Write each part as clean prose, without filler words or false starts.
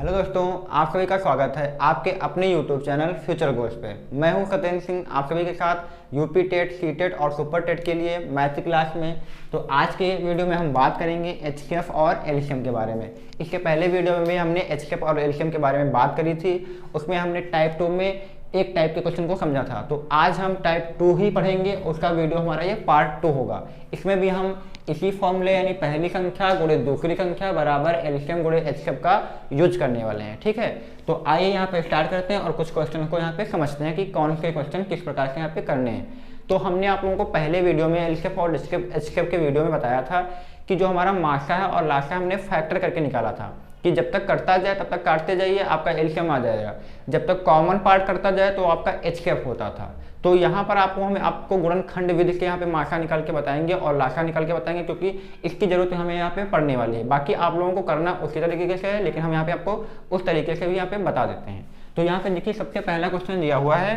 Hello दोस्तों, आप सभी का स्वागत है आपके अपने यूट्यूब चैनल फ्यूचर गोल्स पे। मैं हूं सत्येंद्र सिंह, आप सभी के साथ यूपी टेट, सी टेट और सुपर टेट के लिए मैथ की क्लास में। तो आज के वीडियो में हम बात करेंगे एचसीएफ और एलसीएम के बारे में। इसके पहले वीडियो में भी हमने एचसीएफ और एलसीएम के बारे में बात करी थी, उसमें हमने टाइप 2 में एक टाइप के क्वेश्चन को समझा था। तो आज हम टाइप 2 ही पढ़ेंगे, उसका वीडियो हमारा ये पार्ट 2 होगा। इसमें भी हम इसी फॉर्मूले यानी पहली संख्या गुणे दूसरी संख्या बराबर एलसीएम गुणे एचसीएफ का यूज करने वाले हैं। ठीक है, तो आइए यहाँ पे स्टार्ट करते हैं और कुछ क्वेश्चन को यहाँ पे समझते हैं कि कौन से क्वेश्चन किस प्रकार से यहाँ पे करने हैं। तो हमने आप लोगों को पहले वीडियो में एलसीएफ और एचसीएफ के वीडियो में बताया था कि जो हमारा मासा है और लासा हमने फैक्टर करके निकाला था कि जब तक करता जाए तब तक काटते जाइए, आपका एलसीएम आ जाएगा। जब तक कॉमन पार्ट करता जाए तो आपका एचसीएफ होता था। तो यहाँ पर आपको गुणनखंड विधि के यहाँ पे मासा निकाल के बताएंगे और लासा निकाल के बताएंगे, क्योंकि इसकी जरूरत हमें यहाँ पे पढ़ने वाली है। बाकी आप लोगों को करना उसी तरीके से है, लेकिन हम यहाँ पे आपको उस तरीके से भी यहाँ पे बता देते हैं। तो यहाँ पे देखिए, सबसे पहला क्वेश्चन दिया हुआ है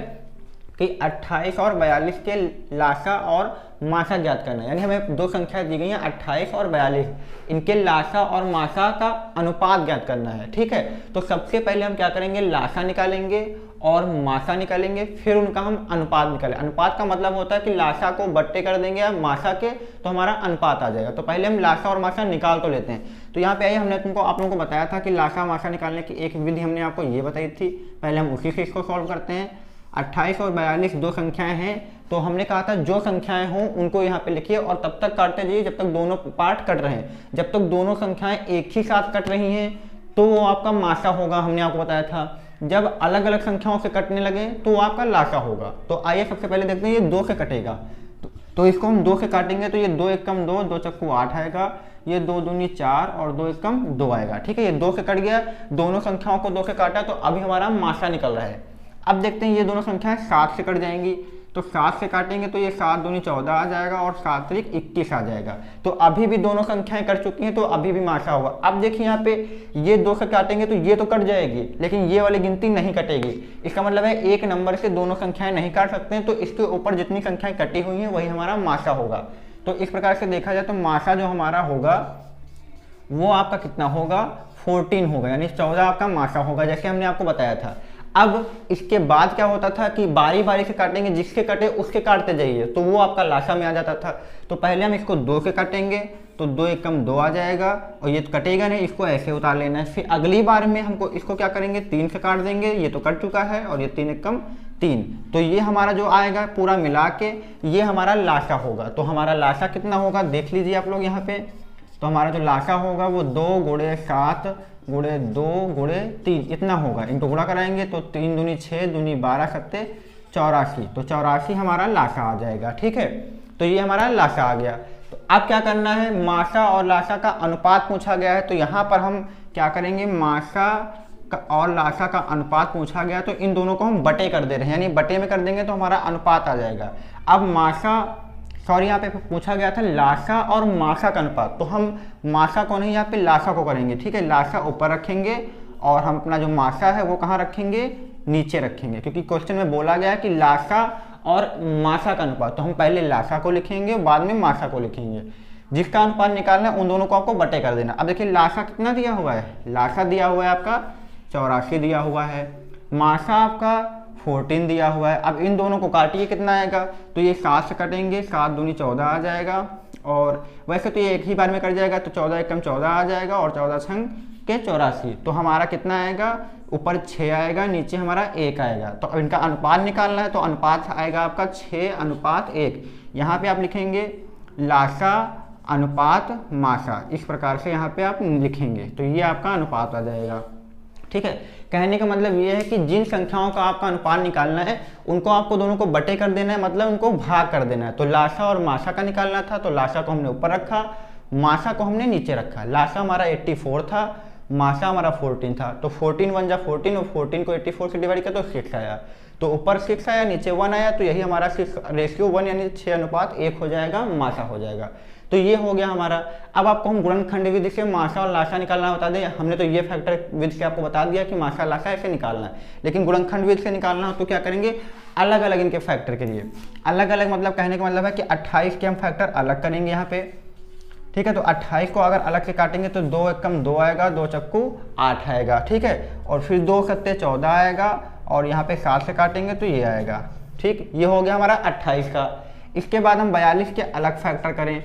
कि 28 और 42 के लासा और मासा ज्ञात करना है। यानी हमें दो संख्या दी गई हैं 28 और 42, इनके लासा और मासा का अनुपात ज्ञात करना है। ठीक है, तो सबसे पहले हम क्या करेंगे, लासा निकालेंगे और मासा निकालेंगे, फिर उनका हम अनुपात निकालेंगे। अनुपात का मतलब होता है कि लासा को बट्टे कर देंगे या मासा के, तो हमारा अनुपात आ जाएगा। तो पहले हम लासा और मासा निकाल तो लेते हैं। तो यहाँ पे आइए, हमने आप लोगों को बताया था कि लासा मासा निकालने की एक विधि हमने आपको ये बताई थी। पहले हम उसी से इसको सॉल्व करते हैं। 28 और 42 दो संख्याएं हैं, तो हमने कहा था जो संख्याएं हों उनको यहाँ पे लिखिए और तब तक काटते जाइए जब तक दोनों पार्ट कट रहे हैं। जब तक दोनों संख्याएं एक ही साथ कट रही हैं तो वो आपका मासा होगा, हमने आपको बताया था। जब अलग अलग संख्याओं से कटने लगे तो वो आपका लासा होगा। तो आइए सबसे पहले देखते हैं, ये 2 से कटेगा तो इसको हम 2 से काटेंगे। तो ये 2 एकम 2, 2 चक्कू 8 आएगा, ये 2 दूनी 4 और 2 एकम 2 आएगा। ठीक है, ये 2 से कट गया, दोनों संख्याओं को 2 से काटा, तो अभी हमारा मासा निकल रहा है। अब देखते हैं, ये दोनों संख्याएं 7 से कट जाएंगी, तो 7 से काटेंगे तो ये 7 दूनी 14 आ जाएगा और 7 त्रिक 21 आ जाएगा। तो अभी भी दोनों संख्याएं कट चुकी हैं, तो अभी भी मासा होगा। अब देखिए यहाँ पे ये 2 से काटेंगे तो ये तो कट जाएगी, लेकिन ये वाली गिनती नहीं कटेगी। इसका मतलब है एक नंबर से दोनों संख्याएं नहीं काट सकते हैं, तो इसके ऊपर जितनी संख्याएं कटी हुई हैं वही हमारा मासा होगा। तो इस प्रकार से देखा जाए तो मासा जो हमारा होगा वो आपका कितना होगा, 14 होगा, यानी 14 आपका मासा होगा, जैसे हमने आपको बताया था। अब इसके बाद क्या होता था कि बारी बारी से काटेंगे, जिसके कटे उसके काटते जाइए, तो वो आपका लासा में आ जाता था। तो पहले हम इसको 2 से काटेंगे तो 2 एकम 2 आ जाएगा और ये कटेगा नहीं, इसको ऐसे उतार लेना है। फिर अगली बार में हमको इसको क्या करेंगे, 3 से काट देंगे, ये तो कट चुका है, और ये 3 एकम 3, तो ये हमारा जो आएगा पूरा मिला के ये हमारा लासा होगा। तो हमारा लासा कितना होगा देख लीजिए आप लोग यहाँ पे। तो हमारा जो लासा होगा वो 2 गुणे 7 गुणे 2 गुणे 3 इतना होगा। इनको गुणा कराएंगे तो 3 दूनी 6 दूनी 12 सत्ते 84, तो 84 हमारा लासा आ जाएगा। ठीक है, तो ये हमारा लासा आ गया। तो अब क्या करना है, मासा और लासा का अनुपात पूछा गया है, तो यहाँ पर हम क्या करेंगे, मासा और लासा का अनुपात पूछा गया, तो इन दोनों को हम बटे कर दे रहे हैं, यानी बटे में कर देंगे तो हमारा अनुपात आ जाएगा। अब यहाँ पे पूछा गया था लासा और मासा का अनुपात, तो हम मासा को नहीं यहाँ पे लासा को करेंगे। ठीक है, लासा ऊपर रखेंगे और हम अपना जो मासा है वो कहाँ रखेंगे, नीचे रखेंगे, क्योंकि क्वेश्चन में बोला गया कि लासा और मासा का अनुपात। तो हम पहले लासा को लिखेंगे, बाद में मासा को लिखेंगे। जिसका अनुपात निकालना है उन दोनों को आपको बटे कर देना। अब देखिए लासा कितना दिया हुआ है, लासा दिया हुआ है आपका 84 दिया हुआ है, मासा आपका 14 दिया हुआ है। अब इन दोनों को काटिए, कितना आएगा, तो ये 7 से कटेंगे, 7 दूनी 14 आ जाएगा, और वैसे तो ये एक ही बार में कट जाएगा, तो 14 एकम 14 आ जाएगा और 14 छंग के 84। तो हमारा कितना आएगा, ऊपर 6 आएगा, नीचे हमारा 1 आएगा। तो अब इनका अनुपात निकालना है, तो अनुपात आएगा आपका 6:1। यहाँ पे आप लिखेंगे लासा अनुपात मासा, इस प्रकार से यहाँ पे आप लिखेंगे, तो ये आपका अनुपात आ जाएगा। ठीक है, कहने का मतलब ये है कि जिन संख्याओं का आपका अनुपात निकालना है उनको आपको दोनों को बटे कर देना है, मतलब उनको भाग कर देना है। तो लासा और मासा का निकालना था, तो लासा को हमने ऊपर रखा, मासा को हमने नीचे रखा। लासा हमारा 84 था, मासा हमारा 14 था, तो 14 1 जा 14 और 14 को 84 से डिवाइड किया तो 6 आया। तो ऊपर 6 आया, नीचे 1 आया, तो यही हमारा 6 रेशियो 1 यानी 6:1 हो जाएगा, मासा हो जाएगा। तो ये हो गया हमारा। अब आपको हम गुणनखंड विधि से मासा और लासा निकालना बता दें। हमने तो ये फैक्टर विधि से आपको बता दिया कि मासा लासा ऐसे निकालना है, लेकिन गुणनखंड विधि से निकालना हो तो क्या करेंगे, अलग अलग इनके फैक्टर के लिए अलग अलग, मतलब कहने का मतलब है कि 28 के हम फैक्टर अलग करेंगे यहाँ पे, ठीक है। तो 28 को अगर अलग से काटेंगे तो 2 एकम 2 आएगा, 2 चक्कू 8 आएगा, ठीक है। और फिर 2 सत्ते 14 आएगा, और यहाँ पे 7 से काटेंगे तो ये आएगा, ठीक। ये हो गया हमारा 28 का। इसके बाद हम 42 के अलग फैक्टर करें,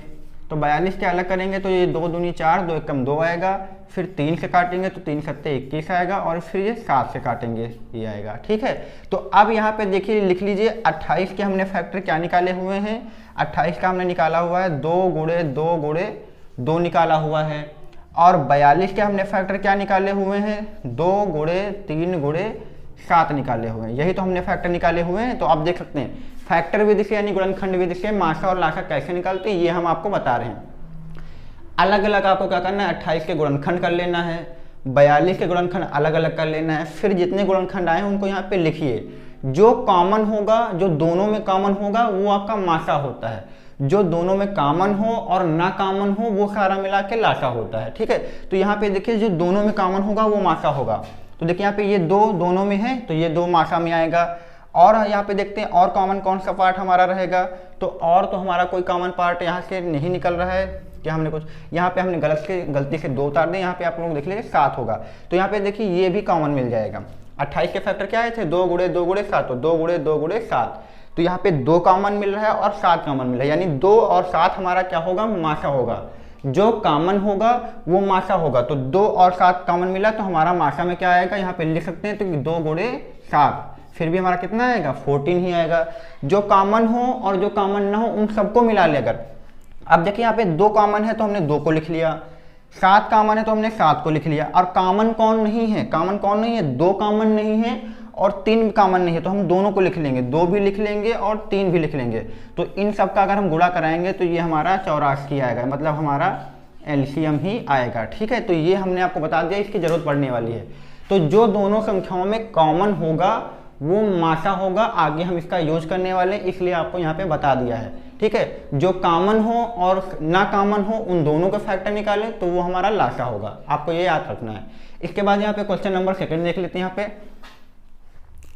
तो 42 के अलग करेंगे तो ये 2 दूनी 4, 2 एकम 2 आएगा, फिर 3 से काटेंगे तो 3 सत्ते 21 आएगा, और फिर ये 7 से काटेंगे ये आएगा, ठीक है। तो अब यहाँ पे देखिए लिख लीजिए 28 के हमने फैक्टर क्या निकाले हुए हैं। 28 का हमने निकाला हुआ है 2 गुणे 2 गुणे 2 निकाला हुआ है, और 42 के हमने फैक्टर क्या निकाले हुए हैं 2 गुणे 3 गुणे 7 निकाले हुए हैं। यही तो हमने फैक्टर निकाले हुए हैं। तो आप देख सकते हैं फैक्टर विधि से यानी गुणनखंड विधि से मासा और लासा कैसे निकालते हैं ये हम आपको बता रहे हैं। अलग अलग आपको क्या करना है, 28 के गुणनखंड कर लेना है, 42 के गुणनखंड अलग अलग कर लेना है, फिर जितने गुणनखंड आए हैं उनको यहाँ पे लिखिए। जो कॉमन होगा, जो दोनों में कॉमन होगा वो आपका मासा होता है, जो दोनों में कॉमन हो और ना कॉमन हो वो सारा मिला के लासा होता है, ठीक है। तो यहाँ पे देखिए जो दोनों में कॉमन होगा वो मासा होगा। तो देखिए यहाँ पे ये 2 दोनों में है तो ये 2 मासा में आएगा। और यहाँ पे देखते हैं और कॉमन कौन सा पार्ट हमारा रहेगा, तो और तो हमारा कोई कॉमन पार्ट यहाँ से नहीं निकल रहा है। क्या हमने कुछ यहाँ पे हमने गलती से 2 उतार दें, यहाँ पे आप लोग देख लीजिए 7 होगा। तो यहाँ पे देखिए ये भी कॉमन मिल जाएगा। 28 के फैक्टर क्या आए थे 2 गुणे 2 गुणे 7, तो 2 गुणे 2 गुणे 7। तो यहाँ पे 2 कॉमन मिल रहा है और 7 कॉमन मिल रहा है, यानी 2 और 7 हमारा क्या होगा, मासा होगा। जो कॉमन होगा वो मासा होगा। तो 2 और 7 कॉमन मिला तो हमारा मासा में क्या आएगा, यहाँ पे लिख सकते हैं तो 2 गुणे 7, फिर भी हमारा कितना आएगा 14 ही आएगा। जो कॉमन हो और जो कॉमन ना हो उन सबको मिला ले। अगर अब देखिए यहाँ पे 2 कॉमन है तो हमने 2 को लिख लिया, 7 कॉमन है तो हमने 7 को लिख लिया। और कॉमन कौन नहीं है, कॉमन कौन नहीं है, 2 कॉमन नहीं है और 3 कॉमन नहीं है, तो हम दोनों को लिख लेंगे, 2 भी लिख लेंगे और 3 भी लिख लेंगे। तो इन सब का अगर हम गुणा कराएंगे तो ये हमारा 84 आएगा, मतलब हमारा एलसीएम ही आएगा, ठीक है। तो ये हमने आपको बता दिया, इसकी जरूरत पड़ने वाली है। तो जो दोनों संख्याओं में कॉमन होगा वो मासा होगा। आगे हम इसका यूज करने वाले हैं, इसलिए आपको यहाँ पे बता दिया है, ठीक है। जो कॉमन हो और ना कॉमन हो उन दोनों का फैक्टर निकालें तो वो हमारा लासा होगा, आपको ये याद रखना है। इसके बाद यहाँ पे क्वेश्चन नंबर 2 देख लेते हैं यहाँ पे।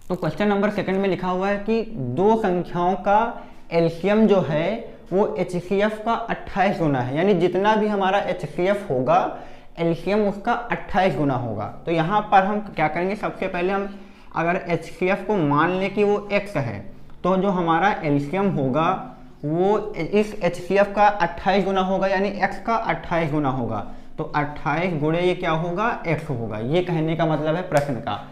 तो क्वेश्चन नंबर 2 में लिखा हुआ है कि 2 संख्याओं का एलसीएम जो है वो HCF का 28 गुना है, यानी जितना भी हमारा HCF होगा एलसीएम उसका 28 गुना होगा। तो यहाँ पर हम क्या करेंगे, सबसे पहले हम अगर HCF को मान लें कि वो x है तो जो हमारा एलसीएम होगा वो इस HCF का 28 गुना होगा, यानी x का 28 गुना होगा। तो 28 गुणे ये क्या होगा, x होगा। ये कहने का मतलब है प्रश्न का।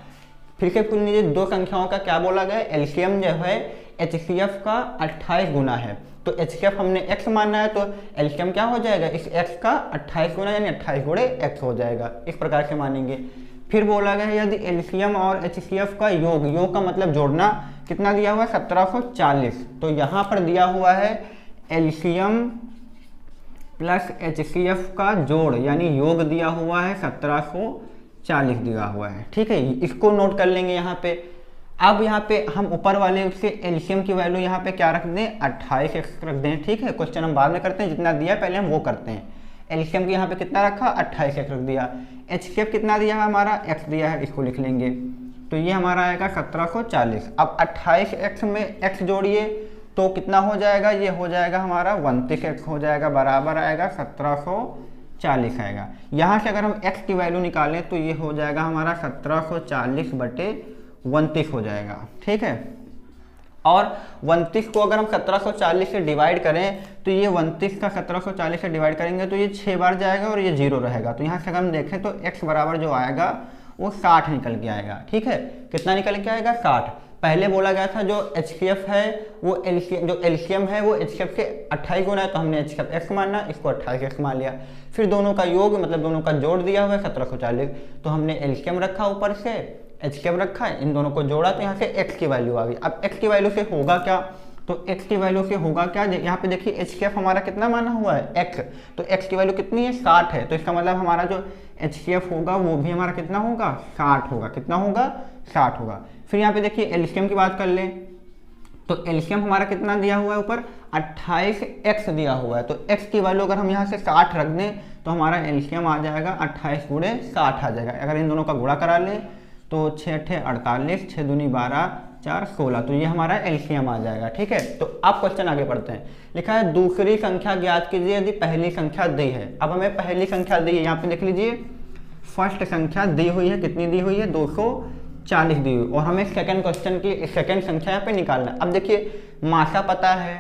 फिर से सुन लीजिए, 2 संख्याओं का क्या बोला गया, एलसीएम जो है HCF का 28 गुना है। तो HCF हमने x मानना है तो एलसीएम क्या हो जाएगा, इस x का 28 गुना यानी 28 गुणे x हो जाएगा। इस प्रकार से मानेंगे। फिर बोला गया है यदि एलसीएम और HCF का योग का मतलब जोड़ना, कितना दिया हुआ है 1740। तो यहाँ पर दिया हुआ है एलसीएम प्लस HCF का जोड़ यानी योग दिया हुआ है 1740 दिया हुआ है, ठीक है। इसको नोट कर लेंगे यहाँ पे। अब यहाँ पे हम ऊपर वाले से एलसीएम की वैल्यू यहाँ पे क्या रख दें, 28x रख दें, ठीक है। क्वेश्चन हम बाद में करते हैं, जितना दिया पहले हम वो करते हैं। एलसीएम की यहाँ पे कितना रखा, 28x रख दिया। HCF कितना दिया है हमारा, x दिया है, इसको लिख लेंगे। तो ये हमारा आएगा 1740। अब 28x में x जोड़िए तो कितना हो जाएगा, ये हो जाएगा हमारा 29x हो जाएगा, बराबर आएगा 1740 आएगा। यहाँ से अगर हम x की वैल्यू निकालें तो ये हो जाएगा हमारा 1740/29 हो जाएगा, ठीक है। और 29 को अगर हम 1740 से डिवाइड करें तो ये 29 का 1740 से डिवाइड करेंगे तो ये 6 बार जाएगा और ये 0 रहेगा। तो यहाँ से अगर हम देखें तो x बराबर जो आएगा वो 60 निकल के आएगा, ठीक है। कितना निकल के आएगा, 60। पहले बोला गया था जो HCF है वो एलसीएम है वो HCF के 28 गुना है, तो हमने HCF x माना, इसको 28x मान लिया। फिर दोनों का योग मतलब दोनों का जोड़ दिया हुआ है 1740, तो हमने एलसीएम रखा ऊपर से, HCF रखा है, इन दोनों को जोड़ा तो यहाँ से x की वैल्यू आ गई। अब x की वैल्यू से होगा क्या, तो x की वैल्यू से होगा क्या, यहाँ पे देखिए HCF हमारा कितना माना हुआ है x, तो x की वैल्यू कितनी है 60 है। तो इसका मतलब हमारा जो HCF होगा वो भी हमारा कितना होगा, 60 होगा। कितना होगा, 60 होगा। फिर यहाँ पे देखिए एलसीएम की बात कर लें तो एलसीएम हमारा कितना दिया हुआ है ऊपर, 28x दिया हुआ है। तो x की वैल्यू अगर हम यहाँ से 60 रख दें तो हमारा एलसीएम आ जाएगा 28 गुणे 60 आ जाएगा। अगर इन दोनों का गुणा करा लें तो 6 × 8 = 48, 6 दूनी 12, 4 16, तो ये हमारा एलसीएम आ जाएगा। ठीक है, तो अब क्वेश्चन आगे पढ़ते हैं। लिखा है दूसरी संख्या ज्ञात कीजिए यदि पहली संख्या दी है। अब हमें पहली संख्या दी है, यहाँ पे देख लीजिए फर्स्ट संख्या दी हुई है, कितनी दी हुई है 240 दी हुई, और हमें सेकंड क्वेश्चन की सेकंड संख्या यहाँ पे निकालना है। अब देखिए मासा पता है,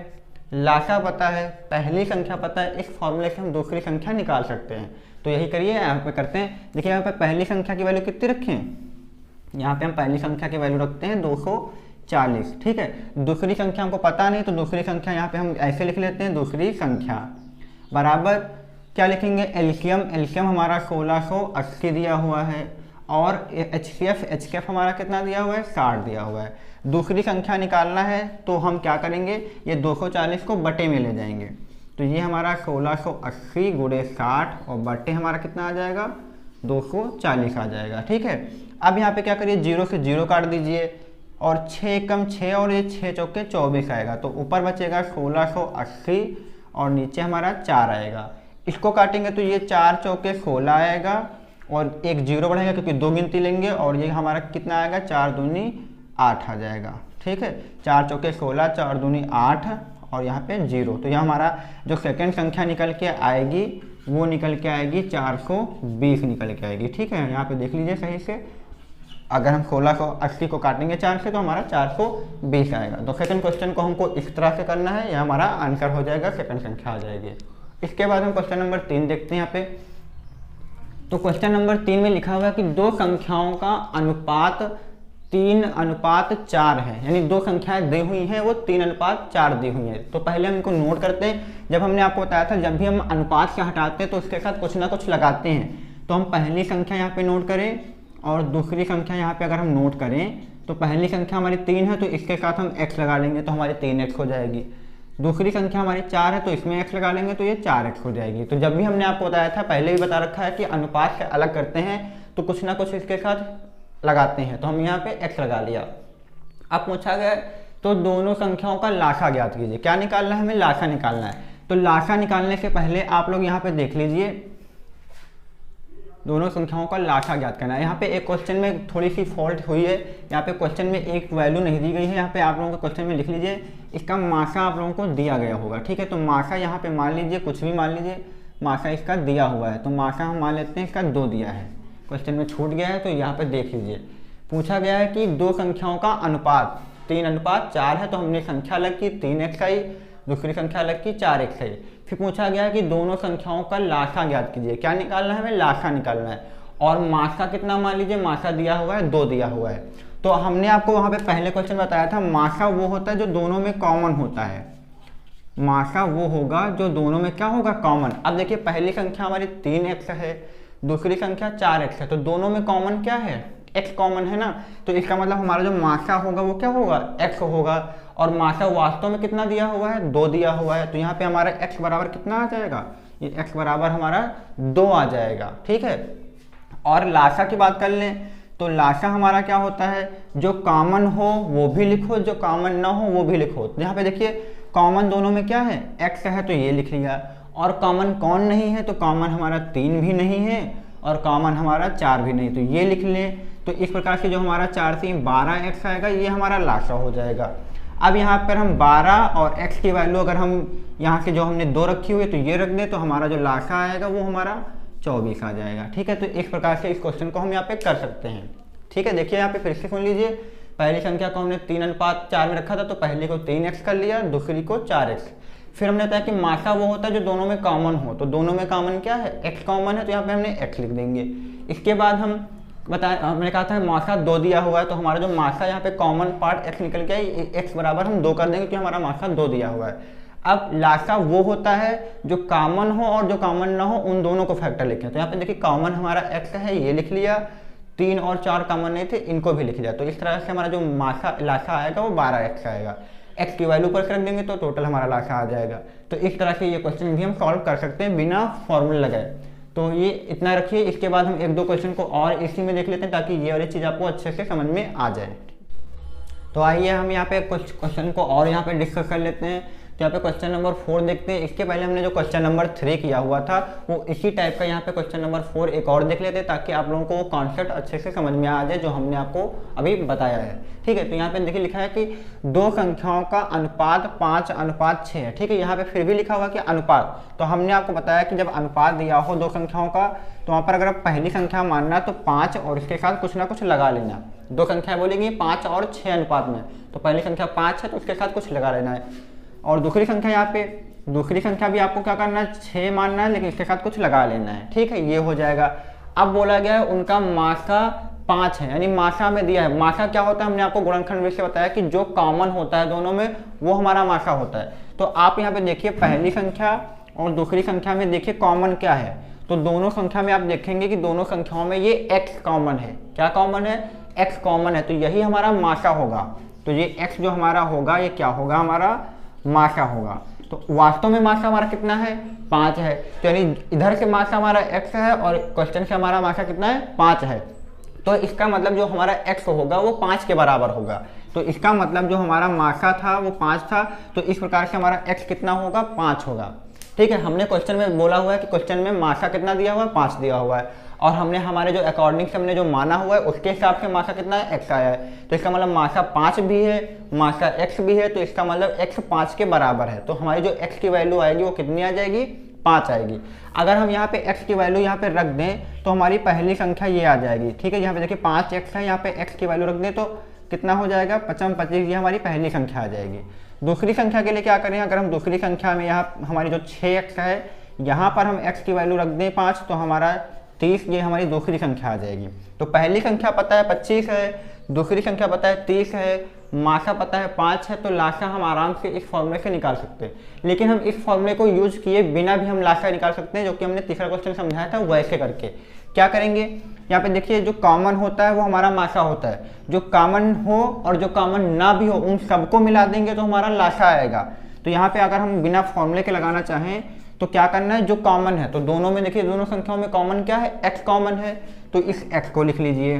लासा पता है, पहली संख्या पता है, इस फॉर्मूले से हम दूसरी संख्या निकाल सकते हैं। तो यही करिए, यहाँ पे करते हैं। देखिए यहाँ पे पहली संख्या की वैल्यू कितनी रखें, यहाँ पे हम पहली संख्या की वैल्यू रखते हैं 240। ठीक है, दूसरी संख्या हमको पता नहीं, तो दूसरी संख्या यहाँ पे हम ऐसे लिख लेते हैं, दूसरी संख्या बराबर क्या लिखेंगे, एलसीएम। एलसीएम हमारा 1680 दिया हुआ है, और एचसीएफ हमारा कितना दिया हुआ है, 60 दिया हुआ है। दूसरी संख्या निकालना है तो हम क्या करेंगे, ये 240 को बटे में ले जाएंगे, तो ये हमारा 1680 गुणे 60 और बटे हमारा कितना आ जाएगा, 240 आ जाएगा। ठीक है, अब यहाँ पे क्या करिए, 0 से 0 काट दीजिए, और 6 कम 6 और ये 6 चौके 24 आएगा, तो ऊपर बचेगा 1680 और नीचे हमारा 4 आएगा। इसको काटेंगे तो ये 4 चौके 16 आएगा, और एक 0 बढ़ेगा क्योंकि 2 गिनती लेंगे, और ये हमारा कितना आएगा, 4 दूनी 8 आ जाएगा। ठीक है, 4 चौके 16, 4 दूनी 8 और यहाँ पे 0, तो यहाँ हमारा जो सेकंड संख्या निकल के आएगी वो निकल के आएगी 420 निकल के आएगी। ठीक है, यहाँ पे देख लीजिए सही से, अगर हम 1680 को काटेंगे 4 से तो हमारा 420 आएगा। तो सेकंड क्वेश्चन को हमको इस तरह से करना है, यह हमारा आंसर हो जाएगा, सेकंड संख्या आ जाएगी। इसके बाद हम क्वेश्चन नंबर 3 देखते हैं यहाँ पे। तो क्वेश्चन नंबर 3 में लिखा हुआ है कि दो संख्याओं का अनुपात 3:4 है, यानी दो संख्याएं दी हुई हैं वो 3:4 दी हुई हैं। तो पहले हम इनको नोट करते हैं। जब हमने आपको बताया था जब भी हम अनुपात से हटाते हैं तो उसके साथ कुछ ना कुछ लगाते हैं, तो हम पहली संख्या यहाँ पे नोट करें और दूसरी संख्या यहाँ पे अगर हम नोट करें तो पहली संख्या हमारी 3 है तो इसके साथ हम x लगा लेंगे तो हमारी 3x हो जाएगी। दूसरी संख्या हमारी 4 है तो इसमें x लगा लेंगे तो ये 4x हो जाएगी। तो जब भी हमने आपको बताया था, पहले भी बता रखा है कि अनुपात से अलग करते हैं तो कुछ ना कुछ इसके साथ लगाते हैं, तो हम यहाँ पे x लगा लिया। अब पूछा गया तो दोनों संख्याओं का लासा ज्ञात कीजिए। क्या निकालना है हमें, लासा निकालना है। तो लासा निकालने से पहले आप लोग यहाँ पे देख लीजिए, दोनों संख्याओं का लासा ज्ञात करना है। यहाँ पे एक क्वेश्चन में थोड़ी सी फॉल्ट हुई है, यहाँ पे क्वेश्चन में एक वैल्यू नहीं दी गई है। यहाँ पे आप लोगों को क्वेश्चन में लिख लीजिए इसका मासा आप लोगों को दिया गया होगा, ठीक है। तो मासा यहाँ पे मान लीजिए, कुछ भी मान लीजिए, मासा इसका दिया हुआ है, तो मासा हम मान लेते हैं इसका 2 दिया है। क्वेश्चन में छूट गया है तो यहाँ पे देख लीजिए, पूछा गया है कि दो संख्याओं का अनुपात 3:4 है, तो हमने संख्या अलग की 3x आई, दूसरी संख्या अलग की 4x आई। फिर पूछा गया है कि दोनों संख्याओं का लासा ज्ञात कीजिए। क्या निकालना है हमें, लासा निकालना है। और मासा कितना मान लीजिए, मासा दिया हुआ है 2 दिया हुआ है। तो हमने आपको वहाँ पे पहले क्वेश्चन बताया था, मासा वो होता है जो दोनों में कॉमन होता है। मासा वो होगा जो दोनों में क्या होगा, कॉमन। अब देखिए पहली संख्या हमारी 3x है, दूसरी संख्या 4x है, तो दोनों में कॉमन क्या है, x कॉमन है ना। तो इसका मतलब हमारा जो मासा होगा वो क्या होगा, x होगा। और मासा वास्तव में कितना दिया हुआ है, 2 दिया हुआ है। तो यहाँ पे हमारा x बराबर कितना आ जाएगा, ये x बराबर हमारा 2 आ जाएगा, ठीक है। और लासा की बात कर लें तो लासा हमारा क्या होता है, जो कॉमन हो वो भी लिखो, जो कॉमन ना हो वो भी लिखो। तो यहाँ पे देखिए कॉमन दोनों में क्या है, x है तो ये लिख लिया, और कॉमन कौन नहीं है, तो कॉमन हमारा 3 भी नहीं है और कॉमन हमारा 4 भी नहीं, तो ये लिख लें। तो इस प्रकार से जो हमारा 4 से 12x आएगा, ये हमारा लासा हो जाएगा। अब यहाँ पर हम 12 और x की वैल्यू अगर हम यहाँ से जो हमने 2 रखी हुई है तो ये रख दें, तो हमारा जो लासा आएगा वो हमारा 24 आ जाएगा, ठीक है। तो इस प्रकार से इस क्वेश्चन को हम यहाँ पे कर सकते हैं, ठीक है। देखिए यहाँ पे फिर से सुन लीजिए, पहली संख्या को हमने 3:4 में रखा था, तो पहले को 3x कर लिया, दूसरी को 4x। फिर हमने बताया कि मासा वो होता है जो दोनों में कॉमन हो, तो दोनों में कॉमन क्या है, x कॉमन है, तो यहाँ पे हमने x लिख देंगे। इसके बाद हम हमने कहा था मासा 2 दिया हुआ है, तो हमारा जो मासा यहाँ पे कॉमन पार्ट x निकल के आई, x बराबर हम 2 कर देंगे क्योंकि हमारा मासा 2 दिया हुआ है। अब लासा वो होता है जो कॉमन हो और जो कॉमन ना हो, उन दोनों को फैक्टर लिखें। तो यहाँ पे देखिए कॉमन हमारा x है, ये लिख लिया, 3 और 4 कॉमन नहीं थे, इनको भी लिख लिया। तो इस तरह से हमारा जो मासा लासा आएगा वो 12x आएगा। x की वैल्यू पर रख देंगे तो टोटल हमारा लासा आ जाएगा। तो इस तरह से ये क्वेश्चन भी हम सॉल्व कर सकते हैं बिना फॉर्मूला लगाए। तो ये इतना रखिए। इसके बाद हम 1-2 क्वेश्चन को और इसी में देख लेते हैं ताकि ये वाली चीज़ आपको अच्छे से समझ में आ जाए। तो आइए हम यहाँ पे कुछ क्वेश्चन को और यहाँ पे डिस्कस कर लेते हैं। यहाँ पे क्वेश्चन नंबर 4 देखते हैं। इसके पहले हमने जो क्वेश्चन नंबर 3 किया हुआ था वो इसी टाइप का यहाँ पे क्वेश्चन नंबर 4 एक और देख लेते हैं, ताकि आप लोगों को वो कॉन्सेप्ट अच्छे से समझ में आ जाए जो हमने आपको अभी बताया है। ठीक है, तो यहाँ पे देखिए लिखा है कि दो संख्याओं का अनुपात 5:6 है। ठीक है, यहाँ पे फिर भी लिखा हुआ कि अनुपात, तो हमने आपको बताया कि जब अनुपात दिया हो दो संख्याओं का तो वहाँ पर अगर आप पहली संख्या मानना तो 5 और इसके साथ कुछ ना कुछ लगा लेना। दो संख्या बोलेंगे 5 और 6 अनुपात में, तो पहली संख्या 5 है तो उसके साथ कुछ लगा लेना है। और दूसरी संख्या यहाँ पे दूसरी संख्या भी आपको क्या करना है, 6 मानना है, लेकिन इसके साथ कुछ लगा लेना है। ठीक है, ये हो जाएगा। अब बोला गया है उनका मासा 5 है, यानी मासा में दिया है। मासा क्या होता है, हमने आपको गुणनखंड विधि से बताया कि जो कॉमन होता है दोनों में वो हमारा मासा होता है। तो आप यहाँ पे देखिए पहली संख्या और दूसरी संख्या में देखिए कॉमन क्या है, तो दोनों संख्या में आप देखेंगे कि दोनों संख्याओं में ये x कॉमन है। क्या कॉमन है, x कॉमन है, तो यही हमारा मासा होगा। तो ये x जो हमारा होगा ये क्या होगा, हमारा मासा होगा। तो वास्तव में मासा हमारा कितना है, 5 है। तो यानी इधर से मासा हमारा x है और क्वेश्चन से हमारा मासा कितना है, 5 है। तो इसका मतलब जो हमारा x होगा वो 5 के बराबर होगा। तो इसका मतलब जो हमारा मासा था वो 5 था, तो इस प्रकार से हमारा x कितना होगा, 5 होगा। ठीक है, हमने क्वेश्चन में बोला हुआ है कि क्वेश्चन में मासा कितना दिया हुआ है, 5 दिया हुआ है, और हमने हमारे जो अकॉर्डिंग से हमने जो माना हुआ है उसके हिसाब से मासा कितना है, x आया है। तो इसका मतलब मासा 5 भी है, मासा x भी है, तो इसका मतलब x 5 के बराबर है। तो हमारी जो x की वैल्यू आएगी वो कितनी आ जाएगी, 5 आएगी। अगर हम यहाँ पे x की वैल्यू यहाँ पे रख दें तो हमारी पहली संख्या ये आ जाएगी। ठीक है, यहाँ पे देखिए 5x है, यहाँ पे x की वैल्यू रख दें तो कितना हो जाएगा, 55, ये हमारी पहली संख्या आ जाएगी। दूसरी संख्या के लिए क्या करें, अगर हम दूसरी संख्या में यहाँ हमारी जो 6x है यहाँ पर हम x की वैल्यू रख दें 5, तो हमारा 30, ये हमारी दूसरी संख्या आ जाएगी। तो पहली संख्या पता है 25 है, दूसरी संख्या पता है 30 है, मासा पता है 5 है, तो लासा हम आराम से इस फॉर्मूले से निकाल सकते हैं। लेकिन हम इस फॉर्मूले को यूज किए बिना भी हम लासा निकाल सकते हैं, जो कि हमने तीसरा क्वेश्चन समझाया था वैसे करके। क्या करेंगे, यहाँ पे देखिए जो कॉमन होता है वो हमारा मासा होता है। जो कॉमन हो और जो कॉमन ना भी हो उन सबको मिला देंगे तो हमारा लासा आएगा। तो यहाँ पे अगर हम बिना फॉर्मूले के लगाना चाहें तो क्या करना है, जो कॉमन है, तो दोनों में देखिए दोनों संख्याओं में कॉमन क्या है, x कॉमन है, तो इस x को लिख लीजिए।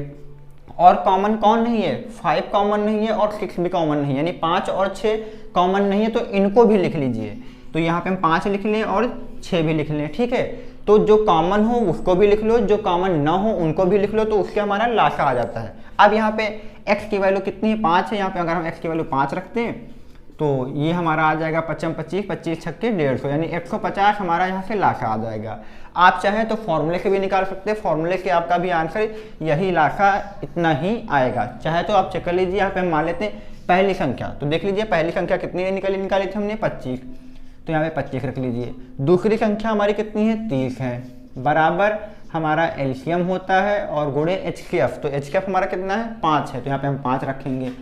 और कॉमन कौन नहीं है, 5 कॉमन नहीं है और 6 भी कॉमन नहीं है, यानी 5 और 6 कॉमन नहीं है, तो इनको भी लिख लीजिए। तो यहाँ पे हम 5 लिख लें और 6 भी लिख लें। ठीक है, तो जो कॉमन हो उसको भी लिख लो, जो कॉमन ना हो उनको भी लिख लो, तो उसके हमारा लासा आ जाता है। अब यहाँ पे x की वैल्यू कितनी है, 5 है। यहाँ पे अगर हम x की वैल्यू 5 रखते हैं तो ये हमारा आ जाएगा 55, 25, 25 छक्के 150, यानी 150 हमारा यहाँ से लासा आ जाएगा। आप चाहें तो फॉर्मूले से भी निकाल सकते हैं, फॉर्मूले से आपका भी आंसर यही लासा इतना ही आएगा। चाहे तो आप चेक कर लीजिए। यहाँ पे हम मान लेते हैं पहली संख्या, तो देख लीजिए पहली संख्या कितनी निकाली थी हमने, 25, तो यहाँ पे 25 रख लीजिए। दूसरी संख्या हमारी कितनी है, 30 है, बराबर हमारा एलसीएम होता है और गुणे एचसीएफ, तो एचसीएफ हमारा कितना है, 5 है, तो यहाँ पे हम 5 रखेंगे।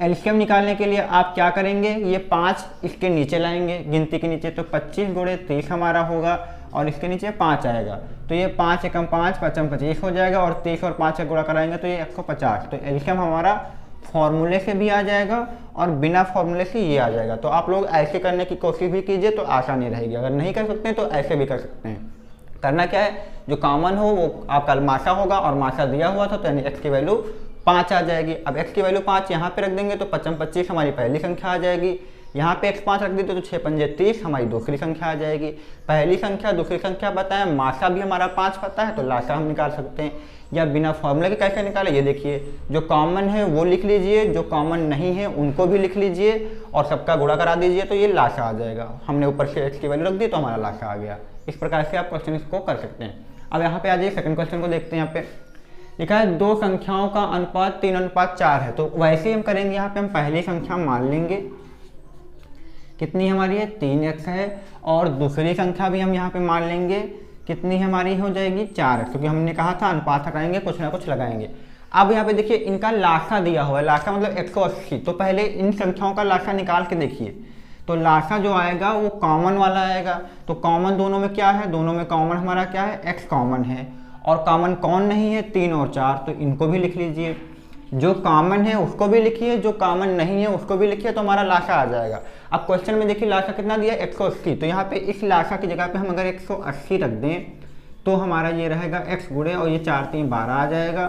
एलसीएम निकालने के लिए आप क्या करेंगे, ये 5 इसके नीचे लाएंगे गिनती के नीचे, तो 25 गुणे 30 हमारा होगा और इसके नीचे 5 आएगा, तो ये 5 एकम 5, 5 25 हो जाएगा, और 30 और 5 का गुणा कराएंगे तो ये 150। तो एलसीएम हमारा फॉर्मूले से भी आ जाएगा और बिना फॉर्मूले से ये आ जाएगा। तो आप लोग ऐसे करने की कोशिश भी कीजिए तो आसानी रहेगी। अगर नहीं कर सकते तो ऐसे भी कर सकते हैं। करना क्या है, जो कॉमन हो वो आपका मासा होगा, और मासा दिया हुआ था तो यानी x की वैल्यू 5 आ जाएगी। अब x की वैल्यू 5 यहाँ पे रख देंगे तो 55, 25 हमारी पहली संख्या आ जाएगी। यहाँ पे x 5 रख देते तो 6 पंजे 30 हमारी दूसरी संख्या आ जाएगी। पहली संख्या दूसरी संख्या पता है, मासा भी हमारा 5 पता है, तो लासा हम निकाल सकते हैं। या बिना फॉर्मूले के कैसे निकाले, ये देखिए, जो कॉमन है वो लिख लीजिए, जो कॉमन नहीं है उनको भी लिख लीजिए और सबका गुणा करा दीजिए, तो ये लासा आ जाएगा। हमने ऊपर से x की वैल्यू रख दी तो हमारा लासा आ गया। इस प्रकार से आप क्वेश्चन इसको कर सकते हैं। अब यहाँ पे आ जाइए सेकंड क्वेश्चन को देखते हैं। यहाँ पे लिखा है दो संख्याओं का अनुपात 3:4 है, तो वैसे ही हम करेंगे। यहाँ पे हम पहली संख्या मान लेंगे, कितनी हमारी है, 3x है, और दूसरी संख्या भी हम यहाँ पे मान लेंगे, कितनी हमारी हो जाएगी, 4x, क्योंकि हमने कहा था अनुपात हटाएंगे कुछ ना कुछ लगाएंगे। अब यहाँ पे देखिए इनका लासा दिया हुआ है, लासा मतलब 180, तो पहले इन संख्याओं का लासा निकाल के देखिए। तो लासा जो आएगा वो कॉमन वाला आएगा। तो कॉमन दोनों में क्या है, दोनों में कॉमन हमारा क्या है, x कॉमन है, और कॉमन कौन नहीं है, 3 और 4, तो इनको भी लिख लीजिए। जो कॉमन है उसको भी लिखिए, जो कॉमन नहीं है उसको भी लिखिए, तो हमारा लासा आ जाएगा। अब क्वेश्चन में देखिए लासा कितना दिया, 180, तो यहाँ पे इस लासा की जगह पे हम अगर 180 रख दें तो हमारा ये रहेगा x गुणे, और ये 4 3 12 आ जाएगा।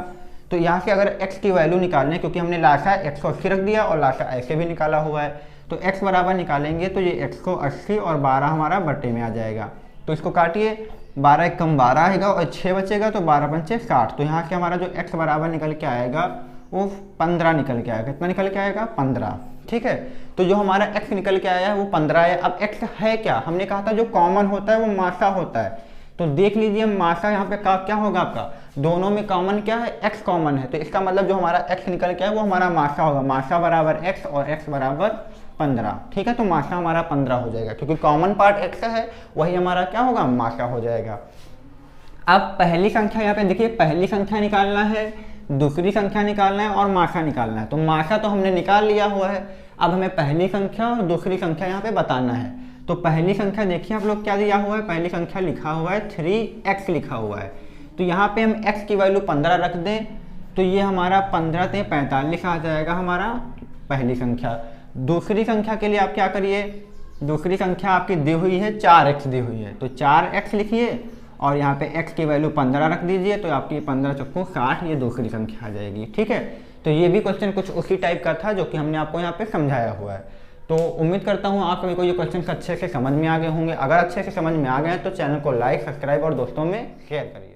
तो यहाँ से अगर x की वैल्यू निकालने, क्योंकि हमने लासा 180 रख दिया और लासा ऐसे भी निकाला हुआ है, तो x बराबर निकालेंगे तो ये 180 और 12 हमारा बट्टे में आ जाएगा। तो इसको काटिए, 12 एक कम 12 आएगा और 6 बचेगा तो 12 पंचे 60। तो यहाँ से हमारा जो x बराबर निकल के आएगा वो 15 निकल के आएगा। कितना निकल के आएगा? 15। ठीक है, तो जो हमारा x निकल के आया है वो 15 है। अब x है क्या? हमने कहा था जो कॉमन होता है वो मासा होता है। तो देख लीजिए मासा यहाँ पे क्या होगा आपका, दोनों में कॉमन क्या है? x कॉमन है। तो इसका मतलब जो हमारा x निकल के आया वो हमारा मासा होगा। मासा बराबर x और x बराबर 15। ठीक है, तो मासा हमारा 15 हो जाएगा क्योंकि कॉमन पार्ट x है, वही हमारा क्या होगा? मासा हो जाएगा। अब पहली संख्या यहाँ पे देखिए, पहली संख्या निकालना है, दूसरी संख्या निकालना है और मासा निकालना है। तो मासा तो हमने निकाल लिया हुआ है, अब हमें पहली संख्या और दूसरी संख्या यहाँ पे बताना है। तो पहली संख्या देखिए आप लोग क्या दिया हुआ है, पहली संख्या लिखा हुआ है 3x लिखा हुआ है। तो यहाँ पे हम x की वैल्यू 15 रख दें तो ये हमारा 15 से 45 आ जाएगा हमारा पहली संख्या। दूसरी संख्या के लिए आप क्या करिए, दूसरी संख्या आपकी दी हुई है 4x दी हुई है, तो 4x लिखिए और यहाँ पे x की वैल्यू 15 रख दीजिए तो आपकी 15 चक्कू 60 ये दूसरी संख्या आ जाएगी। ठीक है, तो ये भी क्वेश्चन कुछ उसी टाइप का था जो कि हमने आपको यहाँ पे समझाया हुआ है। तो उम्मीद करता हूँ आप सभी को ये क्वेश्चन अच्छे से समझ में आ गए होंगे। अगर अच्छे से समझ में आ गए हैं तो चैनल को लाइक, सब्सक्राइब और दोस्तों में शेयर करिए।